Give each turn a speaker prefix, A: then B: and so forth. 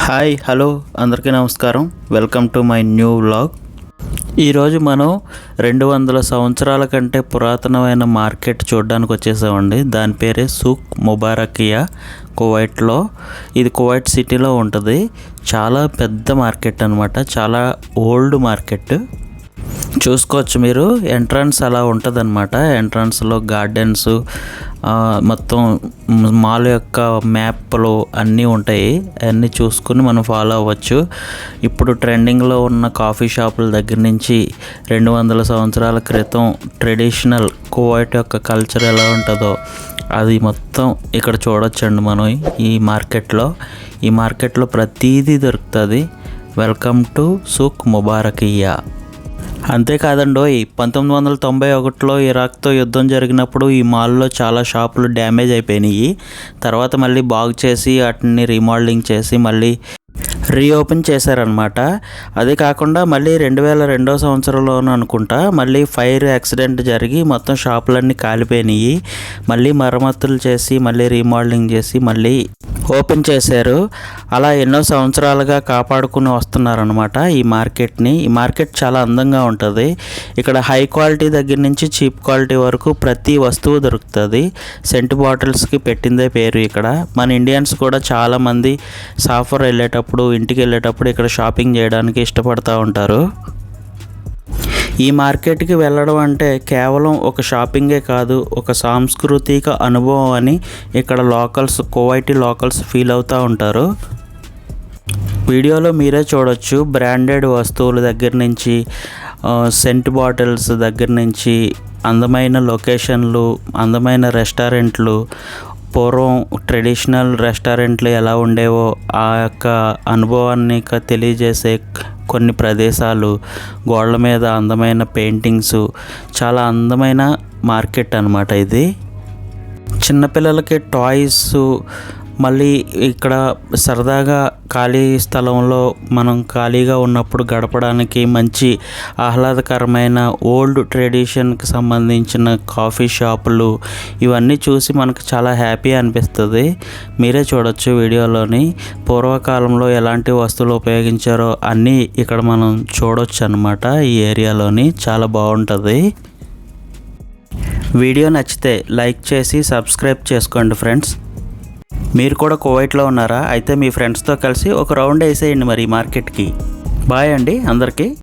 A: Hi hello అందరికీ నమస్కారం. Welcome to my new vlog. ఈరోజు మనం 200 సంవత్సరాల కంటే పురాతనమైన మార్కెట్ చూడడానికి వచ్చేసామండి. దాని పేరే సూక్ ముబారకియా, కువైట్లో. ఇది కువైట్ సిటీలో ఉంటుంది. చాలా పెద్ద మార్కెట్ అనమాట, చాలా ఓల్డ్ మార్కెట్. చూసుకోవచ్చు మీరు, ఎంట్రన్స్ అలా ఉంటుంది అనమాట. ఎంట్రన్స్లో గార్డెన్స్, మొత్తం మాల్ యొక్క మ్యాప్లు అన్నీ ఉంటాయి. అన్నీ చూసుకుని మనం ఫాలో అవ్వచ్చు. ఇప్పుడు ట్రెండింగ్లో ఉన్న కాఫీ షాపుల దగ్గర నుంచి 200 సంవత్సరాల క్రితం ట్రెడిషనల్ కువైట్ యొక్క కల్చర్ ఎలా ఉంటుందో అది మొత్తం ఇక్కడ చూడొచ్చండి మనం ఈ మార్కెట్లో. ఈ మార్కెట్లో ప్రతీదీ దొరుకుతుంది. Welcome to సూక్ ముబారకియా. అంతేకాదండోయ్, 1991లో ఇరాక్తో యుద్ధం జరిగినప్పుడు ఈ మాల్లో చాలా షాపులు డ్యామేజ్ అయిపోయినాయి. తర్వాత మళ్ళీ బాగు చేసి వాటిని రీమోడలింగ్ చేసి మళ్ళీ రీఓపెన్ చేశారనమాట. అదే కాకుండా మళ్ళీ 2002 సంవత్సరంలోనూ అనుకుంటా మళ్ళీ ఫైర్ యాక్సిడెంట్ జరిగి మొత్తం షాపులన్నీ కాలిపోయినాయి. మళ్ళీ మరమ్మతులు చేసి మళ్ళీ రీమోడలింగ్ చేసి మళ్ళీ ఓపెన్ చేశారు. అలా ఎన్నో సంవత్సరాలుగా కాపాడుకుని వస్తున్నారనమాట ఈ మార్కెట్ని. ఈ మార్కెట్ చాలా అందంగా ఉంటుంది. ఇక్కడ హై క్వాలిటీ దగ్గర నుంచి చీప్ క్వాలిటీ వరకు ప్రతి వస్తువు దొరుకుతుంది. సెంట్ బాటిల్స్కి పెట్టిందే పేరు ఇక్కడ. మన ఇండియన్స్ కూడా చాలామంది సాఫర్ వెళ్ళేటప్పుడు, ఇంటికి వెళ్ళేటప్పుడు ఇక్కడ షాపింగ్ చేయడానికి ఇష్టపడుతూ ఉంటారు. ఈ మార్కెట్కి వెళ్ళడం అంటే కేవలం ఒక షాపింగే కాదు, ఒక సాంస్కృతిక అనుభవం అని ఇక్కడ కువైటీ లోకల్స్ ఫీల్ అవుతూ ఉంటారు. వీడియోలో మీరే చూడొచ్చు, బ్రాండెడ్ వస్తువుల దగ్గర నుంచి సెంట్ బాటిల్స్ దగ్గర నుంచి అందమైన లొకేషన్లు, అందమైన రెస్టారెంట్లు, పూర్వం ట్రెడిషనల్ రెస్టారెంట్లు ఎలా ఉండేవో ఆ యొక్క అనుభవాన్ని తెలియజేసే కొన్ని ప్రదేశాలు, గోడల మీద అందమైన పెయింటింగ్స్, చాలా అందమైన మార్కెట్ అన్నమాట ఇది. చిన్నపిల్లలకి టాయ్స్, మళ్ళీ ఇక్కడ సరదాగా ఖాళీ స్థలంలో మనం ఖాళీగా ఉన్నప్పుడు గడపడానికి మంచి ఆహ్లాదకరమైన ఓల్డ్ ట్రెడిషన్కి సంబంధించిన కాఫీ షాపులు, ఇవన్నీ చూసి మనకు చాలా హ్యాపీ అనిపిస్తుంది. మీరే చూడొచ్చు వీడియోలోని. పూర్వకాలంలో ఎలాంటి వస్తువులు ఉపయోగించారో అన్నీ ఇక్కడ మనం చూడొచ్చు అన్నమాట. ఈ ఏరియాలోని చాలా బాగుంటుంది. వీడియో నచ్చితే లైక్ చేసి సబ్స్క్రైబ్ చేసుకోండి ఫ్రెండ్స్. మీరు కూడా కువైట్లో ఉన్నారా? అయితే మీ ఫ్రెండ్స్తో కలిసి ఒక రౌండ్ వేసేయండి మరి మార్కెట్కి. బాయ్ అండి అందరికీ.